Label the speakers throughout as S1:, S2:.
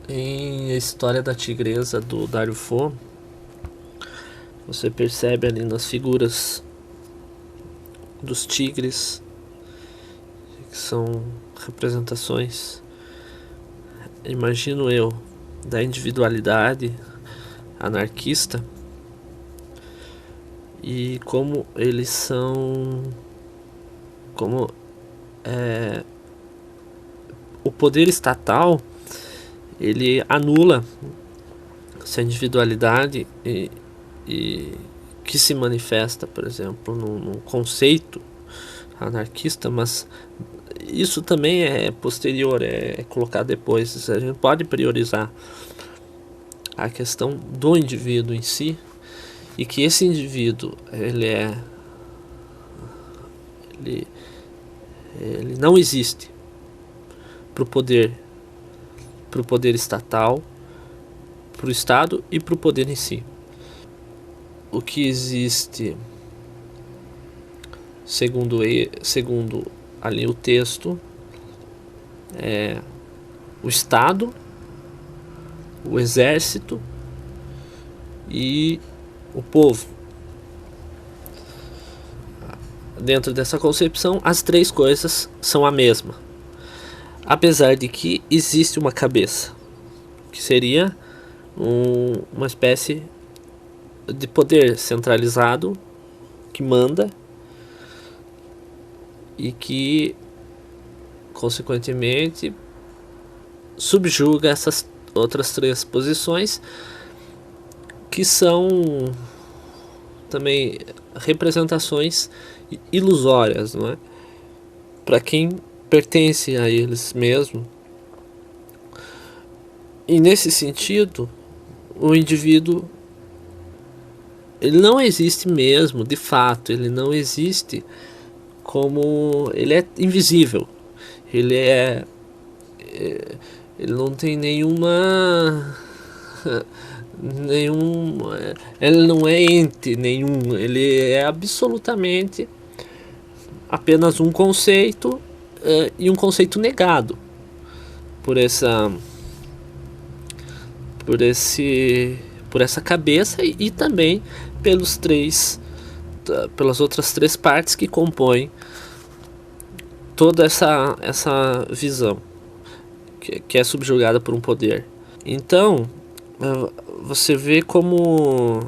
S1: Em A História da Tigresa, do Dario Fo, você percebe ali nas figuras dos tigres, que são representações, imagino eu, da individualidade anarquista, e como eles são, como o poder estatal ele anula essa individualidade e que se manifesta, por exemplo, num conceito anarquista, mas isso também é posterior, é colocado depois. A gente pode priorizar a questão do indivíduo em si, e que esse indivíduo ele, ele não existe para o poder estatal, para o Estado e para o poder em si. O que existe, segundo ali o texto, é o Estado, o exército e o povo. Dentro dessa concepção, as três coisas são a mesma, apesar de que existe uma cabeça, que seria uma espécie de poder centralizado que manda e que, consequentemente, subjuga essas outras três posições, que são também representações ilusórias, não é? Para quem pertence a eles mesmo. E nesse sentido, o indivíduo ele não existe mesmo, de fato, ele não existe como ele é invisível. Ele ele não tem ele não é ente nenhum, ele é absolutamente apenas um conceito, e um conceito negado por essa cabeça e também pelas outras três partes que compõem toda essa visão que é subjugada por um poder. Então você vê como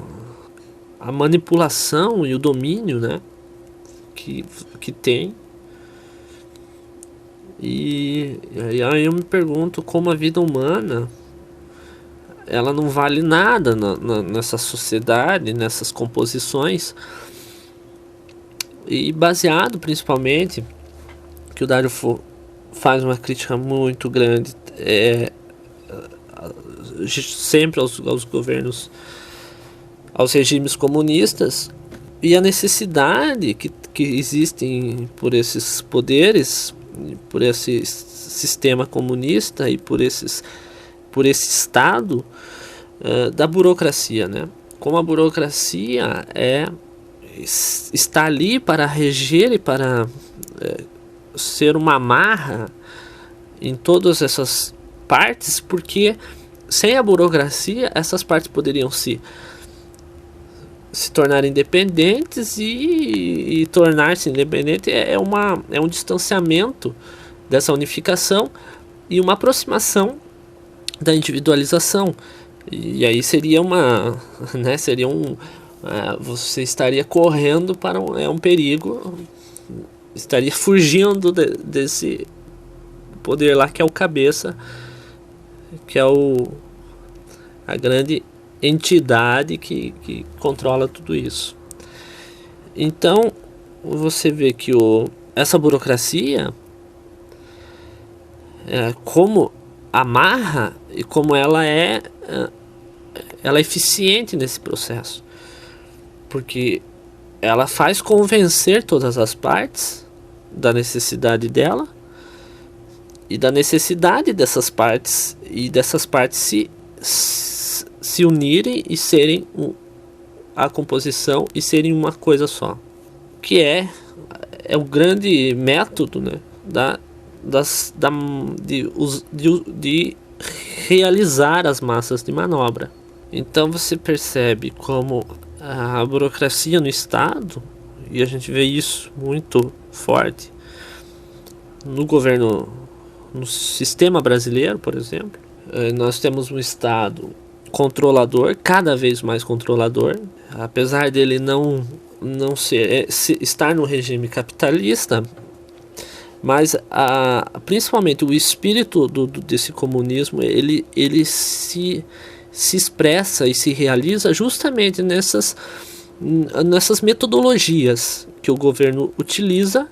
S1: a manipulação e o domínio, né, que tem. E aí eu me pergunto como a vida humana ela não vale nada nessa sociedade, nessas composições, e baseado principalmente que o Dario Fo faz uma crítica muito grande sempre aos governos, aos regimes comunistas, e a necessidade que existem por esses poderes, por esse sistema comunista e por esse Estado, da burocracia, né? Como a burocracia está ali para reger e para ser uma amarra em todas essas partes, porque sem a burocracia essas partes poderiam se tornar independentes, e tornar-se independente é um distanciamento dessa unificação e uma aproximação da individualização. E aí seria você estaria correndo para um perigo, estaria fugindo desse poder lá que é o cabeça, que é a grande entidade que controla tudo isso. Então você vê que essa burocracia, como amarra e como ela é eficiente nesse processo, porque ela faz convencer todas as partes da necessidade dela e da necessidade dessas partes, e dessas partes se unirem e serem a composição e serem uma coisa só, que é o grande método, né, de realizar as massas de manobra. Então você percebe como a burocracia no Estado, e a gente vê isso muito forte no governo, no sistema brasileiro, por exemplo. Nós temos um Estado controlador, cada vez mais controlador, apesar dele não estar no regime capitalista, mas principalmente o espírito desse comunismo, ele se expressa e se realiza justamente nessas metodologias que o governo utiliza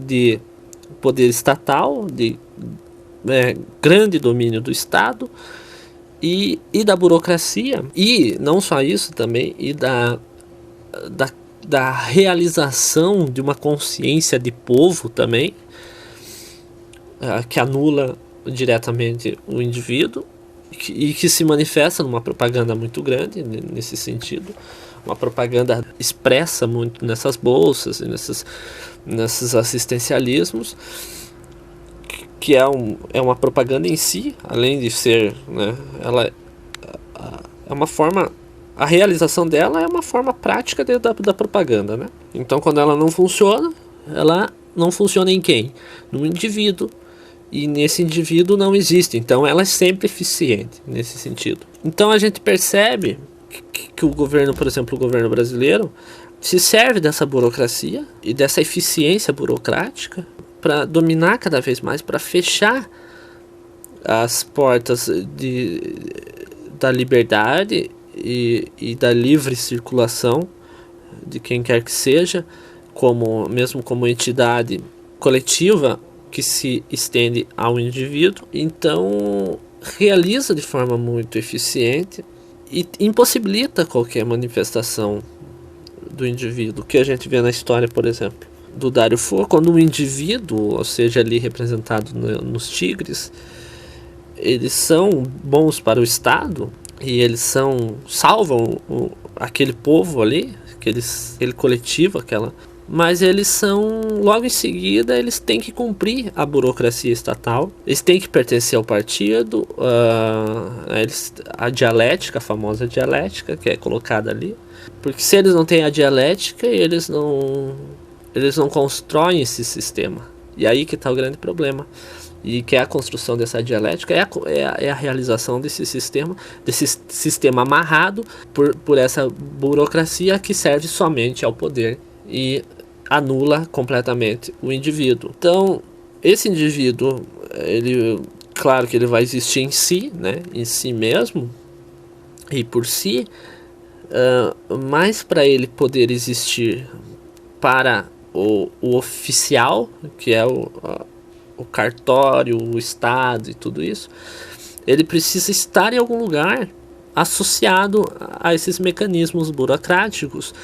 S1: de poder estatal, de grande domínio do Estado e da burocracia, e não só isso também, e da realização de uma consciência de povo também, que anula diretamente o indivíduo e que se manifesta numa propaganda muito grande nesse sentido, uma propaganda expressa muito nessas bolsas e nesses assistencialismos, que é uma propaganda em si, além de ser, né, ela é uma forma, a realização dela é uma forma prática da propaganda, né? Então, quando ela não funciona em quem? No indivíduo. E nesse indivíduo não existe. Então, ela é sempre eficiente nesse sentido. Então, a gente percebe que o governo, por exemplo, o governo brasileiro, se serve dessa burocracia e dessa eficiência burocrática para dominar cada vez mais, para fechar as portas da liberdade e da livre circulação de quem quer que seja, mesmo como entidade coletiva que se estende ao indivíduo. Então realiza de forma muito eficiente e impossibilita qualquer manifestação do indivíduo, que a gente vê na história, por exemplo, do Dário Fo, quando um indivíduo, ou seja, ali representado nos tigres, eles são bons para o Estado e eles salvam aquele povo ali, aquele coletivo, mas eles logo em seguida, eles têm que cumprir a burocracia estatal, eles têm que pertencer ao partido, a dialética, a famosa dialética que é colocada ali, porque se eles não têm a dialética, eles não constroem esse sistema. E aí que está o grande problema. E que é a construção dessa dialética, é a realização desse sistema amarrado por essa burocracia que serve somente ao poder e anula completamente o indivíduo. Então, esse indivíduo, claro que ele vai existir em si, né, em si mesmo e por si, mas para ele poder existir para o oficial, que é o cartório, o Estado e tudo isso, ele precisa estar em algum lugar associado a esses mecanismos burocráticos,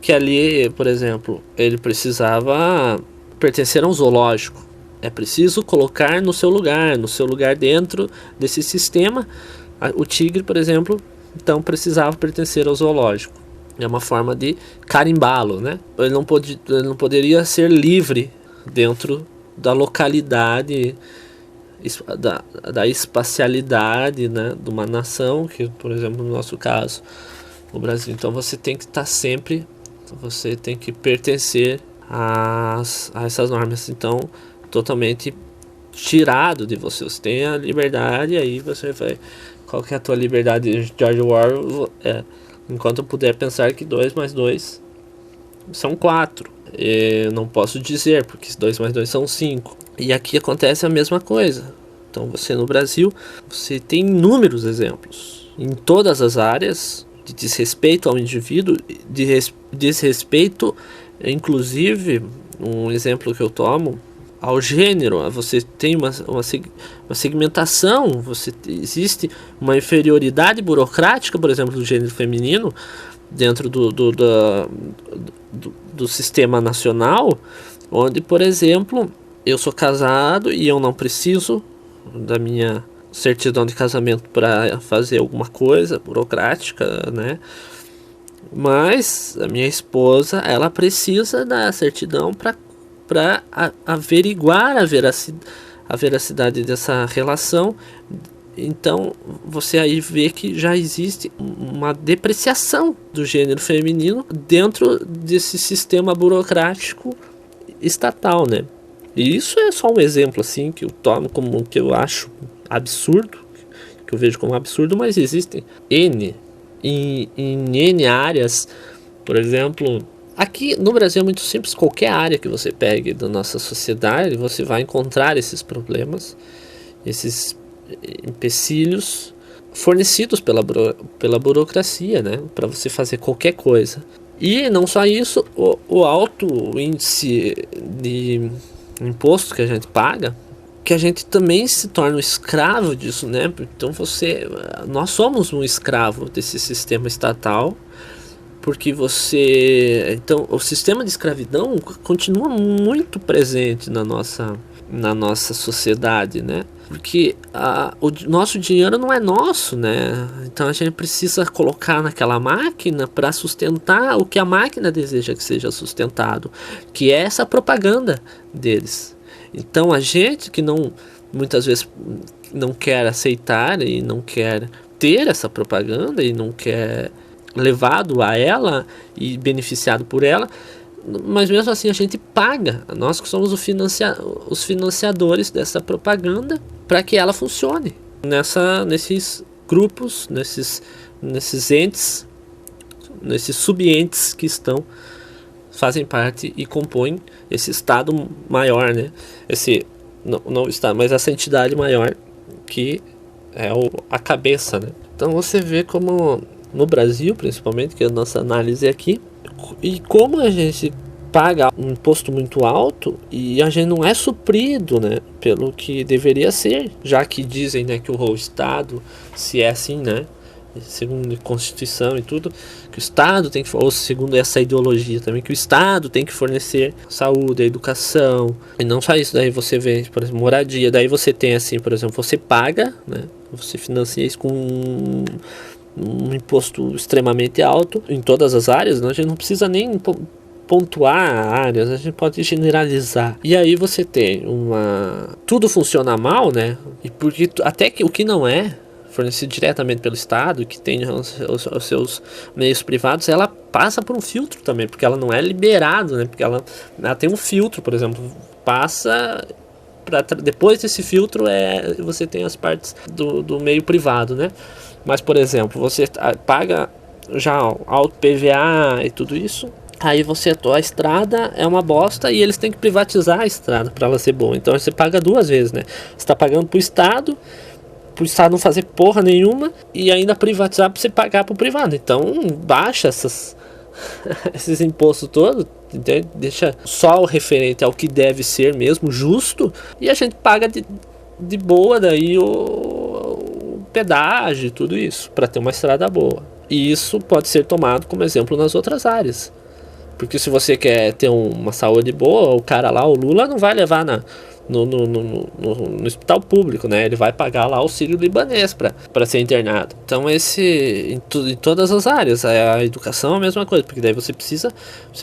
S1: que ali, por exemplo, ele precisava pertencer a um zoológico. É preciso colocar no seu lugar dentro desse sistema. O tigre, por exemplo, então precisava pertencer ao zoológico. É uma forma de carimbá-lo, né? Ele não poderia ser livre dentro da localidade, da espacialidade, né, de uma nação, que, por exemplo, no nosso caso, o Brasil. Então você tem que estar sempre, você tem que pertencer a essas normas. Então, totalmente tirado de você. Você tem a liberdade, aí você vai... Qual que é a tua liberdade? George Orwell, enquanto eu puder pensar que 2 mais 2 são 4. Eu não posso dizer, porque 2 mais 2 são 5. E aqui acontece a mesma coisa. Então você no Brasil, você tem inúmeros exemplos em todas as áreas de desrespeito ao indivíduo, de desrespeito, inclusive, um exemplo que eu tomo, ao gênero. Você tem uma segmentação, existe uma inferioridade burocrática, por exemplo, do gênero feminino, dentro do sistema nacional, onde, por exemplo, eu sou casado e eu não preciso da minha certidão de casamento para fazer alguma coisa burocrática, né? Mas a minha esposa, ela precisa da certidão para averiguar a veracidade dessa relação Então você aí vê que já existe uma depreciação do gênero feminino dentro desse sistema burocrático estatal, né? E isso é só um exemplo assim que eu tomo como que eu acho absurdo, que eu vejo como absurdo, mas existem em N áreas. Por exemplo, aqui no Brasil é muito simples, qualquer área que você pegue da nossa sociedade, você vai encontrar esses problemas, esses empecilhos fornecidos pela burocracia, né, para você fazer qualquer coisa. E não só isso, o alto índice de imposto que a gente paga, que a gente também se torna um escravo disso, né? Então nós somos um escravo desse sistema estatal, porque então o sistema de escravidão continua muito presente na nossa sociedade, né? Porque o nosso dinheiro não é nosso, né? Então a gente precisa colocar naquela máquina para sustentar o que a máquina deseja que seja sustentado, que é essa propaganda deles. Então a gente que muitas vezes não quer aceitar e não quer ter essa propaganda e não quer levado a ela e beneficiado por ela, mas mesmo assim a gente paga, nós que somos os financiadores dessa propaganda para que ela funcione nesses grupos, nesses entes, nesses subentes que fazem parte e compõem esse estado maior, né? Não o estado, mas essa entidade maior que é a cabeça, né? Então você vê como no Brasil, principalmente, que é a nossa análise aqui, e como a gente paga um imposto muito alto e a gente não é suprido, né, pelo que deveria ser, já que dizem, né, que o Estado, se é assim, né, segundo a Constituição e tudo, que o Estado tem que, ou segundo essa ideologia também, que o Estado tem que fornecer saúde, educação, e não só isso, daí você vê, por exemplo, moradia, daí você tem assim, por exemplo, você paga, né, você financia isso com um imposto extremamente alto em todas as áreas, né? A gente não precisa nem pontuar áreas, a gente pode generalizar. E aí você tem tudo funciona mal, né? E porque até que o que não é fornecido diretamente pelo Estado, que tem os seus meios privados, ela passa por um filtro também, porque ela não é liberado, né? Porque ela tem um filtro, por exemplo, passa depois desse filtro você tem as partes do meio privado, né? Mas, por exemplo, você paga já alto PVA e tudo isso, aí a estrada é uma bosta e eles têm que privatizar a estrada para ela ser boa. Então você paga duas vezes, né? Você está pagando pro Estado não fazer porra nenhuma e ainda privatizar para você pagar pro privado. Então baixa esses impostos todos, deixa só o referente ao que deve ser mesmo, justo, e a gente paga de boa daí o pedágio e tudo isso, para ter uma estrada boa. E isso pode ser tomado como exemplo nas outras áreas. Porque se você quer ter uma saúde boa, o cara lá, o Lula, não vai levar no hospital público, né? Ele vai pagar lá auxílio libanês para ser internado. Então em todas as áreas, a educação é a mesma coisa, porque daí você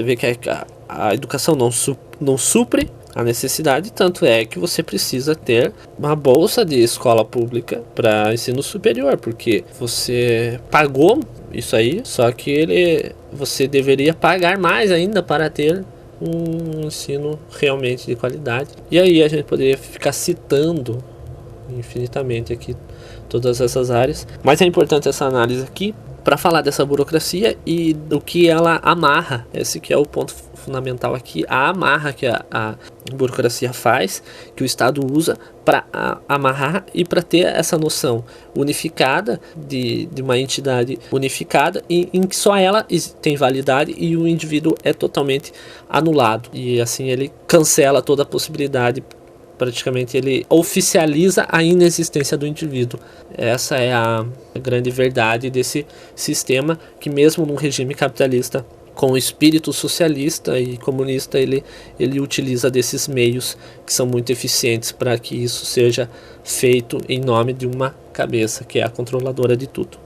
S1: vê que a educação não supre a necessidade, tanto é que você precisa ter uma bolsa de escola pública para ensino superior, porque você pagou isso aí, só que você deveria pagar mais ainda para ter um ensino realmente de qualidade. E aí a gente poderia ficar citando infinitamente aqui todas essas áreas, mas é importante essa análise aqui para falar dessa burocracia e do que ela amarra. Esse que é o ponto fundamental aqui, a amarra que a burocracia faz, que o Estado usa para amarrar e para ter essa noção unificada de uma entidade unificada em que só ela tem validade e o indivíduo é totalmente anulado. E assim ele cancela toda a possibilidade, praticamente ele oficializa a inexistência do indivíduo. Essa é a grande verdade desse sistema, que mesmo num regime capitalista com o espírito socialista e comunista, ele utiliza desses meios que são muito eficientes para que isso seja feito em nome de uma cabeça, que é a controladora de tudo.